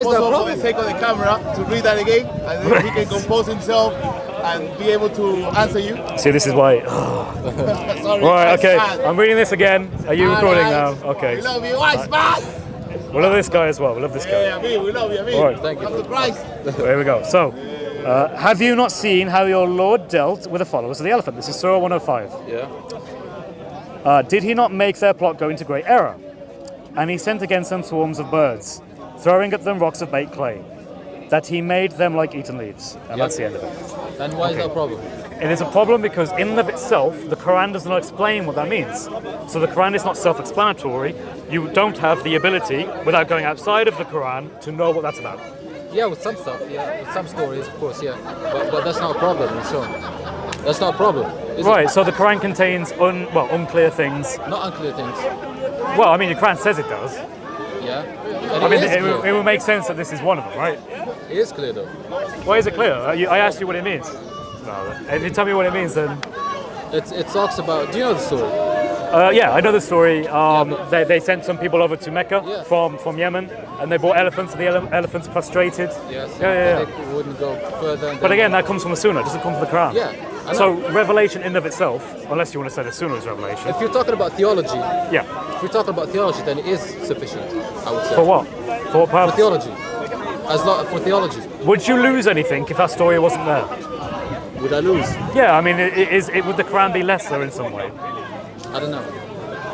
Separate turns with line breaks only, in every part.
Also for the sake of the camera, to read that again, and then he can compose himself and be able to answer you.
See, this is why.
Sorry,
Right, okay.
bad.
I'm reading this again. Are you recording now? Okay.
We love you. Why, man?
We love this guy as well. We love this guy.
Yeah, we love you.
All right.
Thank you. Come to Christ.
There we go. So, have you not seen how your Lord dealt with the followers of the elephant? This is Surah 105.
Yeah.
Did he not make their plot go into great error? And he sent against them swarms of birds, throwing at them rocks of baked clay, that he made them like eaten leaves. And that's the end of it.
And why is that a problem?
It is a problem because in and of itself, the Qur'an does not explain what that means. So the Qur'an is not self-explanatory. You don't have the ability, without going outside of the Qur'an, to know what that's about.
Yeah, with some stuff, yeah. With some stories, of course, yeah. But that's not a problem, and so on. That's not a problem.
Right, so the Qur'an contains unclear things.
Not unclear things.
Well, I mean, the Qur'an says it does.
Yeah.
I mean, it would make sense that this is one of them, right?
It is clear, though.
Why is it clear? I asked you what it means. No, if you tell me what it means, then...
It talks about... Do you know the story?
Yeah, I know the story. They sent some people over to Mecca from Yemen, and they bought elephants, and the elephants prostrated.
Yes.
Yeah.
They wouldn't go further.
But again, that comes from the Sunnah, it doesn't come from the Quran.
Yeah.
So revelation in of itself, unless you want to say the Sunnah is revelation.
If you're talking about theology,
Yeah.
if you're talking about theology, then it is sufficient, I would say.
For what? For what
For
purpose?
theology. For theology.
Would you lose anything if that story wasn't there?
Would I lose?
Yeah, I mean, would the Quran be lesser in some way?
I don't know.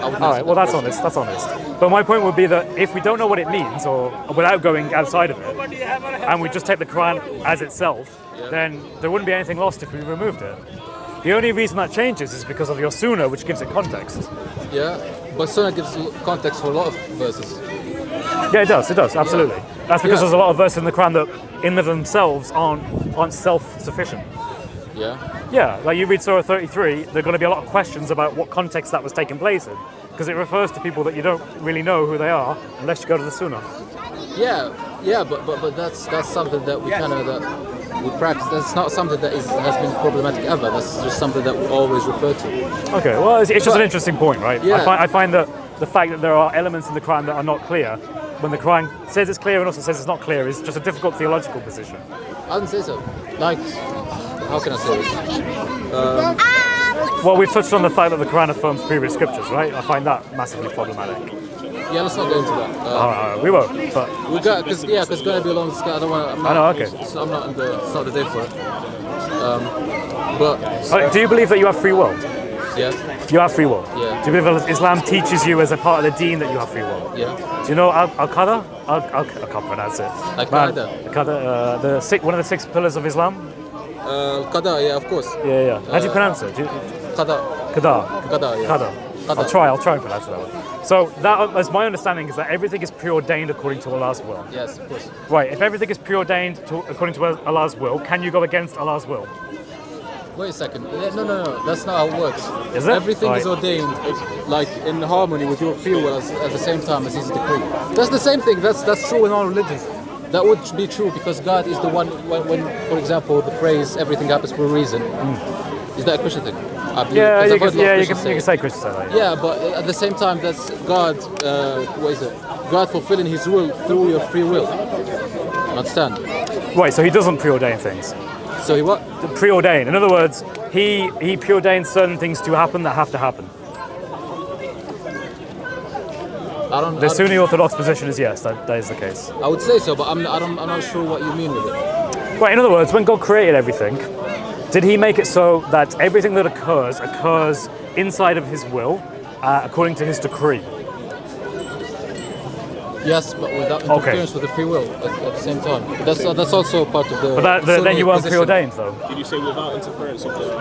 I would
All right, well, that's honest. That's honest. But my point would be that if we don't know what it means, or without going outside of it, and we just take the Quran as itself, then there wouldn't be anything lost if we removed it. The only reason that changes is because of your Sunnah, which gives it context.
Yeah, but Sunnah gives context for a lot of verses.
Yeah, it does, absolutely. That's because there's a lot of verses in the Quran that in of themselves aren't self-sufficient.
Yeah.
Yeah, like you read Surah 33, there are going to be a lot of questions about what context that was taking place in, because it refers to people that you don't really know who they are unless you go to the Sunnah.
Yeah, but that's something that we we practice. That's not something that has been problematic ever. That's just something that we always refer to.
Okay, well, it's just an interesting point, right?
Yeah.
I find that the fact that there are elements in the Quran that are not clear, when the Quran says it's clear and also says it's not clear, is just a difficult theological position.
I wouldn't say so. Like, how can I say this?
Well, we've touched on the fact that the Quran affirms previous scriptures, right? I find that massively problematic.
Yeah, let's not go into that.
We won't, but...
We got, because it's going to be a long discussion. I don't want to...
I know, okay.
So I'm not it's not the day for it.
Do you believe that you have free will?
Yeah.
You have free will?
Yeah.
Do you believe that Islam teaches you as a part of the deen that you have free will?
Yeah.
Do you know Al-Qadha? I can't pronounce it.
Al-Qadha?
One of the 6 pillars of Islam?
Qada, yeah, of course.
Yeah. How do you pronounce it?
Qada.
Qada,
yeah.
Qada. I'll try and pronounce it that way. So that, as my understanding, is that everything is preordained according to Allah's will.
Yes, of course.
Right, if everything is preordained according to Allah's will, can you go against Allah's will?
Wait a second. No. That's not how it works.
Is it?
Everything is ordained, like in harmony with your free will at the same time as His decree. That's the same thing. That's true in all religions. That would be true because God is the one. When for example, the phrase "everything happens for a reason," is that a Christian thing? I believe,
you can say Christian say that.
Yeah, but at the same time, that's God. What is it? God fulfilling His will through your free will. Understand?
Right. So He doesn't preordain things.
So He what?
Preordain. In other words, He preordains certain things to happen that have to happen. The Sunni Orthodox position is yes, that is the case.
I would say so, but I'm not sure what you mean with it.
Right. In other words, when God created everything, did He make it so that everything that occurs inside of His will, according to His decree?
Yes, but without interference with the free will at the same time. That's also part of the.
But then you weren't preordained, though.
Did you say without interference of the?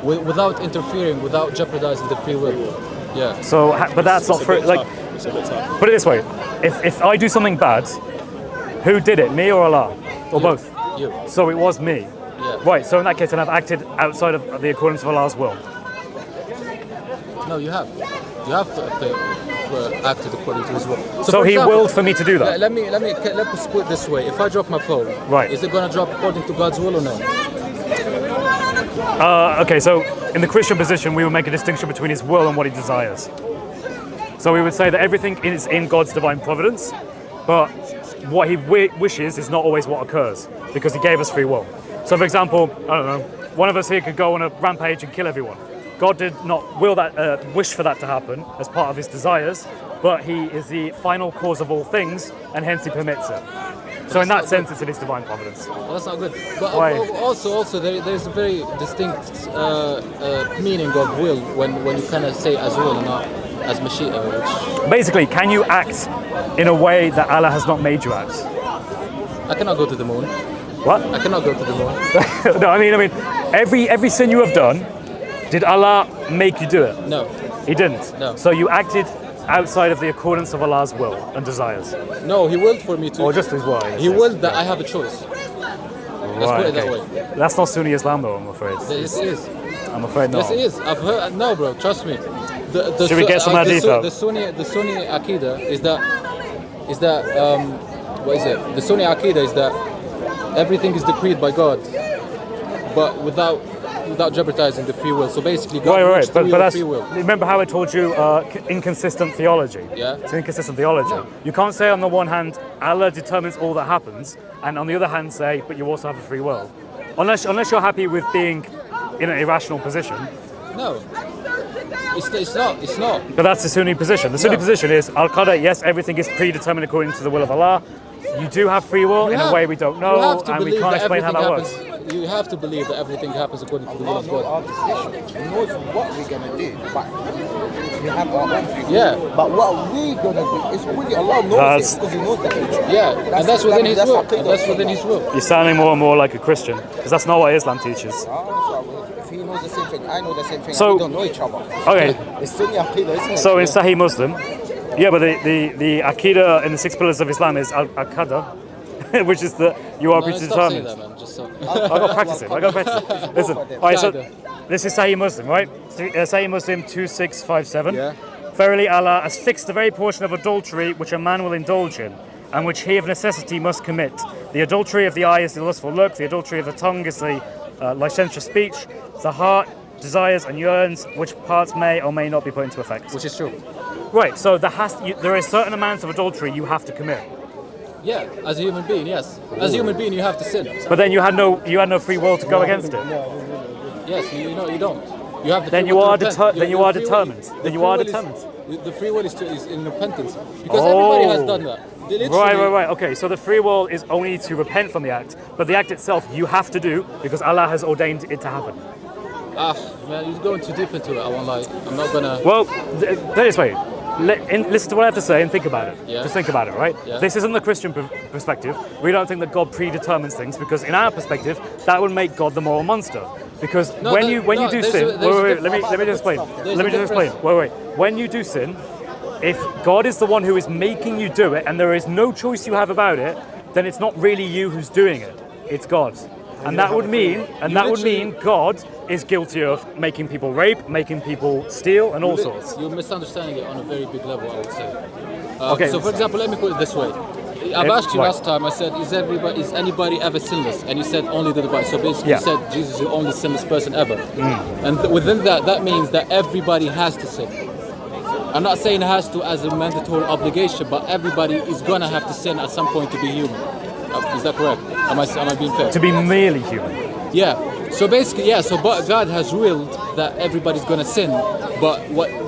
Without interfering, without jeopardizing the free will. Yeah.
So, but that's not free. Like,
it's a bit tough.
Put it this way: if I do something bad, who did it? Me or Allah, or both?
You.
So it was me.
Yeah.
Right. So in that case, then I've acted outside of the accordance of Allah's will.
No, you have. You have acted according to His will.
So He willed for me to do that.
Let me put it this way. If I drop my phone,
right,
is it going to drop according to God's will or no?
Okay, so in the Christian position, we would make a distinction between His will and what He desires. So we would say that everything is in God's divine providence, but what he wishes is not always what occurs, because he gave us free will. So for example, I don't know, one of us here could go on a rampage and kill everyone. God did not wish for that to happen as part of his desires, but he is the final cause of all things, and hence he permits it. So in that sense, it's in his divine providence.
Well, that's not good. But
Why?
also there's a very distinct meaning of will when you kind of say as will and not as Mashiach. Which
Basically, can you act in a way that Allah has not made you act?
I cannot go to the moon.
What?
I cannot go to the moon.
No, I mean, every sin you have done, did Allah make you do it?
No.
He didn't.
No.
So you acted outside of the accordance of Allah's will and desires,
No, he willed for me to.
or just His will.
He willed that I have a choice. Let's put it that way.
That's not Sunni Islam, though. I'm afraid.
Yes, it is.
I'm afraid not.
Yes, it is. I've heard. No, bro. Trust me.
Should we get some hadith out?
The Sunni Aqidah is that what is it? The Sunni Aqidah is that everything is decreed by God, but without jeopardizing the free will. So basically, God
Right.
works through
But
your
that's,
free will.
remember how I told you inconsistent theology?
Yeah.
It's inconsistent theology.
No.
You can't say on the one hand, Allah determines all that happens, and on the other hand say, but you also have a free will. Unless you're happy with being in an irrational position.
No, it's not. It's not.
But that's the Sunni position. The Sunni
No.
position is, Al-Qadar, yes, everything is predetermined according to the will of Allah. You do have free will in a way we don't
You
know,
have to
and we
believe
can't
that
explain how that
everything
works.
happens. You have to believe that everything happens according to the will of God.
Our decision. He knows what we're gonna do, but we have our own free will.
Yeah.
But what we're gonna do is already Allah knows
That's-
it because He knows the future.
Yeah, and that's within His
that's
will.
Aqidah.
And that's within His will.
You're sounding more and more like a Christian, because that's not what Islam teaches.
If He knows the same thing, I know the same thing.
So-
and we don't know each other.
Okay,
It's Sunni Aqidah, isn't it?
so in Sahih Muslim, yeah, but the Aqidah in the 6 pillars of Islam is Al-Qadar, which is that you are
No, stop saying
predetermined.
that, man. Just so.
I got to practice it. Listen, all right, so this is Sahih Muslim, right? Sahih Muslim 2657.
Yeah.
Verily Allah has fixed the very portion of adultery which a man will indulge in, and which he of necessity must commit. The adultery of the eye is the lustful look, the adultery of the tongue is the licentious speech, the heart desires and yearns, which parts may or may not be put into effect.
Which is true.
Right, so there is certain amounts of adultery you have to commit.
Yeah, as a human being, yes. As a human being, you have to sin.
But then you had no free will to go against it.
Yes, you don't. You have the
Then
free
you
will to
are
repent.
then you are determined. Then you are determined.
The free will is in repentance because everybody has done that. They literally-
Right. Okay, so the free will is only to repent from the act, but the act itself you have to do because Allah has ordained it to happen.
Man, you're going too deep into it. I won't lie. I'm not gonna.
Well, this way. Listen to what I have to say and think about it.
Yeah.
Just think about it, right?
Yeah.
This isn't the Christian perspective. We don't think that God predetermines things because, in our perspective, that would make God the moral monster. Because
No,
when
there-
you
no,
do
there's
sin,
a- there's a
wait, let me
difference.
just explain.
There's
Let
a
me just explain.
difference.
Wait. When you do sin, if God is the one who is making you do it, and there is no choice you have about it, then it's not really you who's doing it. It's God. And that would mean God is guilty of making people rape, making people steal, and all sorts.
You're misunderstanding it on a very big level, I would say.
Okay.
So, for example, let me put it this way. I've asked you
Right.
last time. I said, "Is anybody ever sinless?" And you said only the divine. So basically,
Yeah.
you said Jesus is the only sinless person ever. And within that means that everybody has to sin. I'm not saying it has to as a mandatory obligation, but everybody is gonna have to sin at some point to be human. Is that correct? Am I being fair?
To be merely human.
Yeah. So basically, yeah. So but God has willed that everybody's gonna sin, but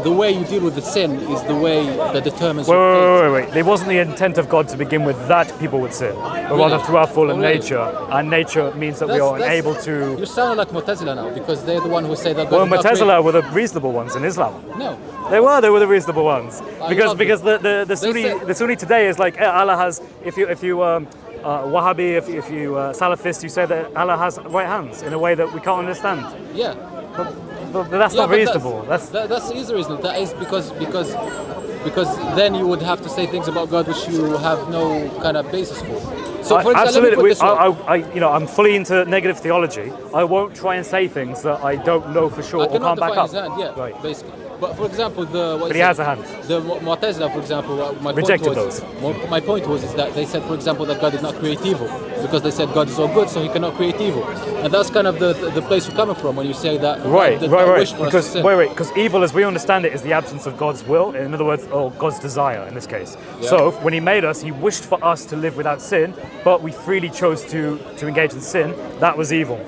the way you deal with the sin is the way that determines your fate.
Wait. It wasn't the intent of God to begin with that people would sin, but rather through our fallen
Oh, really?
nature. And nature means that we are unable to.
You're sounding like Mu'tazila now because they're the one who say that God
Well,
did not
Mu'tazila were the reasonable ones in Islam.
create- No.
They were the reasonable ones because
love it.
the Sunni
said-
the Sunni today is like Allah has if you Wahhabi if you Salafist you say that Allah has right hands in a way that we can't understand.
Yeah.
But that's
Yeah,
not
but
reasonable. That's
that's the easy reason. That is because then you would have to say things about God which you have no kind of basis for. So, for example,
absolutely.
let me put this way.
I'm fully into negative theology. I won't try and say things that I don't know for sure
I
or
cannot
can't back
define
up.
his hand, yeah,
Right.
basically. But for example,
But he has a hand.
The Mu'tazila, for example,
Rejected
my point was is that they said, for example, that God did not create evil because they said God is all good, so He cannot create evil, and that's kind of the place you're coming from when you say that.
Right.
Wish for us to sin.
Because evil, as we understand it, is the absence of God's will. In other words, or God's desire in this case.
Yeah.
So when He made us, He wished for us to live without sin, but we freely chose to engage in sin. That was evil.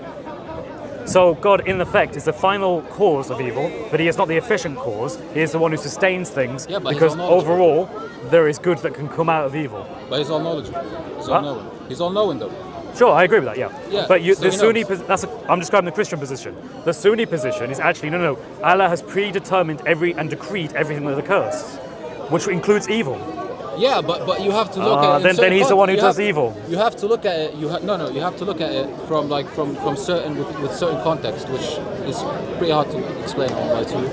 So God, in effect, is the final cause of evil, but He is not the efficient cause. He is the one who sustains things,
Yeah, but
because
He's all-knowledgeable.
overall, there is good that can come out of evil.
But He's all knowledgeable. He's all knowing. He's all knowing though.
Sure, I agree with that, yeah.
Yeah,
But
so
the
he
Sunni,
knows.
I'm describing the Christian position. The Sunni position is actually, no. Allah has predetermined and decreed everything that occurs, which includes evil.
Yeah, but you have to look at it.
Then he's the one who does evil.
You have to look at it. You have to look at it from certain with certain context, which is pretty hard to explain to you.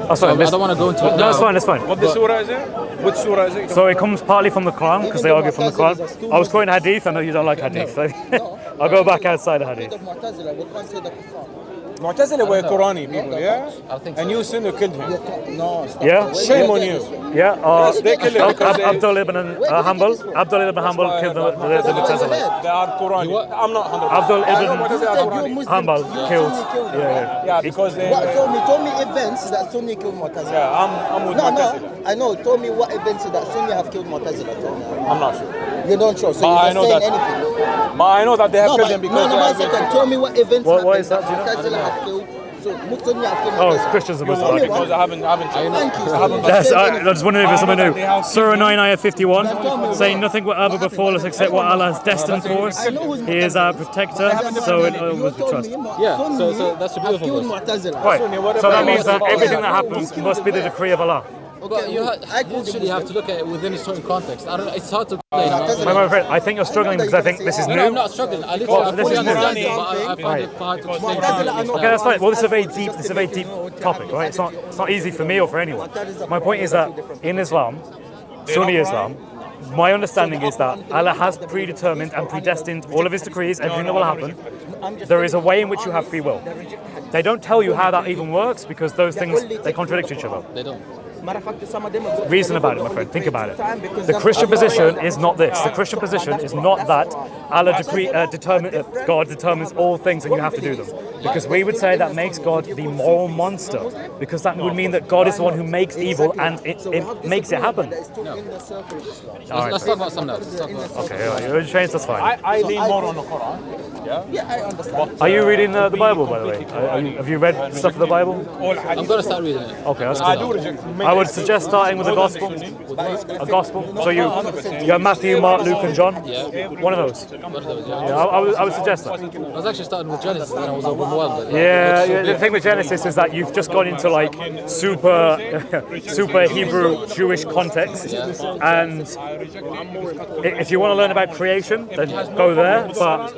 Oh, sorry,
I don't want to go into it now.
No, that's fine.
What the surah is it? Which surah is it?
So it comes partly from the Quran, because they argue from the Quran. I was quoting hadith, I know you don't like hadith, so I'll go back outside the hadith.
Mu'tazila, we can't say the Quran.
Mu'tazila were Qurani people, yeah?
I think
And
so.
you Sunni killed him.
No, stop.
Yeah?
Shame on you.
Yeah,
They kill him because they
Abdullah ibn Hanbal killed the Mu'tazila.
they are Qurani. I'm not 100%.
Abdul
I know
ibn
Mu'tazila are Qurani.
Hanbal killed. Yeah.
Yeah, because they.
What, told me events that Sunni killed Mu'tazila.
Yeah, I'm with Mu'tazila.
I know. Told me what events that Sunni have killed Mu'tazila. Tell me.
I'm not sure.
You don't show, so
But
you're
I
not
know
saying
that.
anything.
But I know that they have
No,
killed
but,
him because
no,
they
one
are
second. Tell me what events
What is
happened
that, do you know?
Mu'tazila have killed. So Sunni have killed
Oh, it's
Mu'tazila.
Christians and
You
Muslims.
won't because I haven't checked.
Thank you.
I haven't
Yes,
Say
I
anything.
just wondering if there's something new. Surah 9, Ayah 51, saying nothing will ever befall us except what Allah has destined for us. He is our protector, so in other words we trust.
Yeah, so that's the beautiful
killed
verse.
Mu'tazila.
Right, so that means that everything that happens must be the decree of Allah.
But you literally have to look at it within a certain context. It's hard to explain.
My friend, I think you're struggling because I think this is
No, I'm
new.
not struggling. I
Well,
literally
this
fully
is new.
understand it, but I find it hard to explain.
Okay, that's fine. Well, this is a very deep topic, right? It's not easy for me or for anyone. My point is that in Islam, Sunni Islam, my understanding is that Allah has predetermined and predestined all of His decrees, everything that will happen. There is a way in which you have free will. They don't tell you how that even works because those things, they contradict each other.
They don't.
Reason about it, my friend. Think about it. The Christian position is not this. The Christian position is not that Allah God determines all things and you have to do them. Because we would say that makes God the moral monster. Because that would mean that God is the one who makes evil and it makes it happen.
Let's talk about something else. Let's talk about
Okay, yeah, you're changed, that's fine.
I lean more on the Quran.
Yeah, I understand.
Are you reading the Bible, by the way? Have you read stuff of the Bible?
I'm going to start reading it.
Okay, that's
I
good.
do reject.
I would suggest starting with the Gospel. A Gospel. So you have Matthew, Mark, Luke, and John. One of those.
One of those, yeah.
Yeah, I would suggest that.
I was actually starting with Genesis, then I was overwhelmed.
Yeah, the thing with Genesis is that you've just gone into like super Hebrew Jewish context, and if you want to learn about creation, then go there. But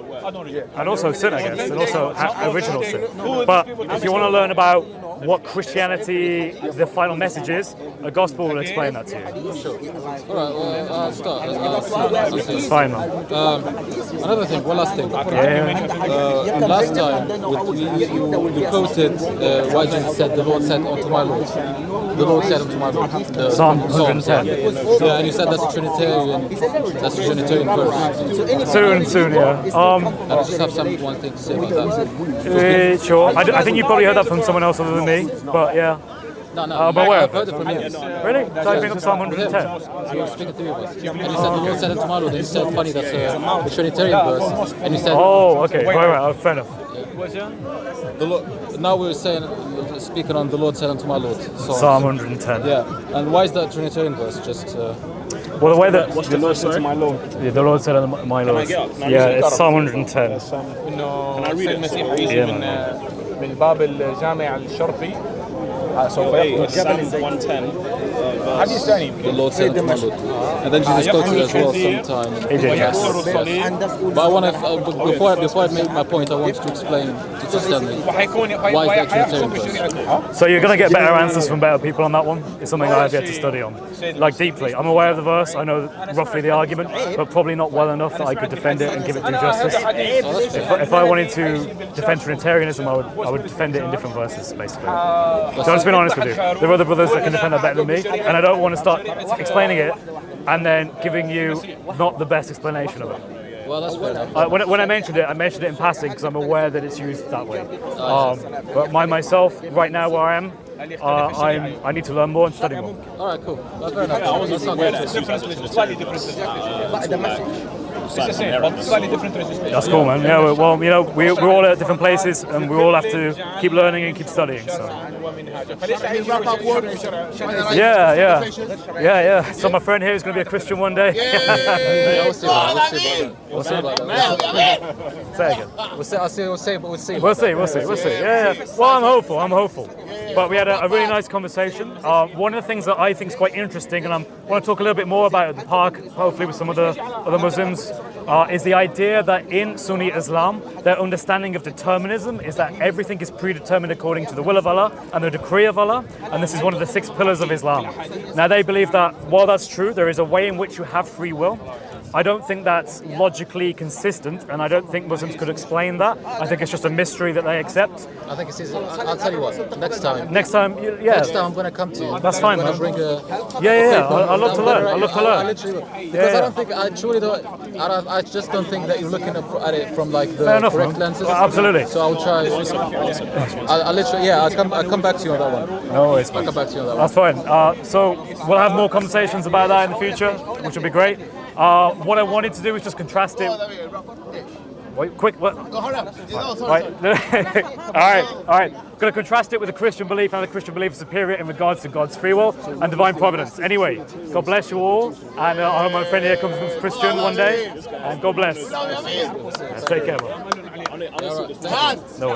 and also sin, I guess, and also original sin. But if you want to learn about what Christianity, the final message is, a gospel will explain that to you.
Alright, well, I'll start.
It's fine, man.
Another thing, one last thing.
Yeah.
Last time, you quoted what Jesus said, the Lord said unto my Lord. The Lord said unto my Lord.
Psalm 110.
Yeah, and you said that's a Trinitarian verse.
Soon, yeah.
And I just have one thing to say about that.
Sure. I think you probably heard that from someone else other than me, but yeah.
No,
I'm aware
I've
of
heard
it.
it from you.
Really? So I bring up Psalm 110.
So you were speaking to us. And you said the Lord said unto my Lord, and you said funny that's a Trinitarian verse. And you said
Oh, okay. Right. Fair enough.
the Lord, now we're speaking on the Lord said unto my Lord.
Psalm 110.
Yeah. And why is that Trinitarian verse? Just
Well, the way that
What's the Lord said to my Lord?
yeah, the Lord said unto my Lord.
get up? Can I
Yeah,
read it?
it's Psalm 110.
انه
Can I read it?
المسيح
Yeah,
يجي من
man.
من الباب الجامع الشرقي سوف
Hey,
يقتل
Psalm
جبل
110,
How do you say him?
the Lord sent Muhammad. And then Jesus spoke to it as well sometime.
He did, yes.
And that's all.
But I want to, before I make my point, I want to explain to Testament why is that Trinitarian verse.
So you're going to get better answers from better people on that one. It's something I have yet to study on, like deeply. I'm aware of the verse. I know roughly the argument, but probably not well enough that I could defend it and give it due justice. If I wanted to defend Trinitarianism, I would defend it in different verses, basically. So I'm just being honest with you. There are other brothers that can defend that better than me, and I don't want to start explaining it and then giving you not the best explanation of it.
Well, that's fair enough.
When I mentioned it in passing because I'm aware that it's used that way. But myself, right now where I am, I need to learn more and study more.
All right, cool. That's fair enough. That's not great.
Slightly different.
But the message.
It's the same, but slightly different translation.
That's cool, man. Yeah, well, you know, we're all at different places and we all have to keep learning and keep studying. So.
Wrap up words.
Yeah. So my friend here is going to be a Christian one day.
Yeah, we'll see about that. We'll see about that.
Say again.
We'll see.
We'll see. Yeah. Well, I'm hopeful. But we had a really nice conversation. One of the things that I think is quite interesting, and I want to talk a little bit more about at the park, hopefully with some of the other Muslims, is the idea that in Sunni Islam, their understanding of determinism is that everything is predetermined according to the will of Allah and the decree of Allah, and this is one of the 6 pillars of Islam. Now they believe that while that's true, there is a way in which you have free will. I don't think that's logically consistent, and I don't think Muslims could explain that. I think it's just a mystery that they accept.
I think it's easy. I'll tell you what. Next time.
Next time,
Next time I'm going to come to you.
That's fine,
I'm
man.
going to bring a.
Yeah. I love to learn. I literally will.
Because I don't think, I truly don't, I just don't think that you're looking at it from like the
Fair enough,
correct
man.
lenses.
Absolutely.
So I'll try. I'll literally, I'll come back to you on that one.
No worries,
I'll
man.
come back to you on that one.
That's fine. So we'll have more conversations about that in the future, which will be great. What I wanted to do was just contrast it. Wait, quick, what?
Go, hurry up.
Right. all right. I'm going to contrast it with the Christian belief, and the Christian belief is superior in regards to God's free will and divine providence. Anyway, God bless you all, and I hope my friend here comes from Christian one day, and God bless. Take care, bro. No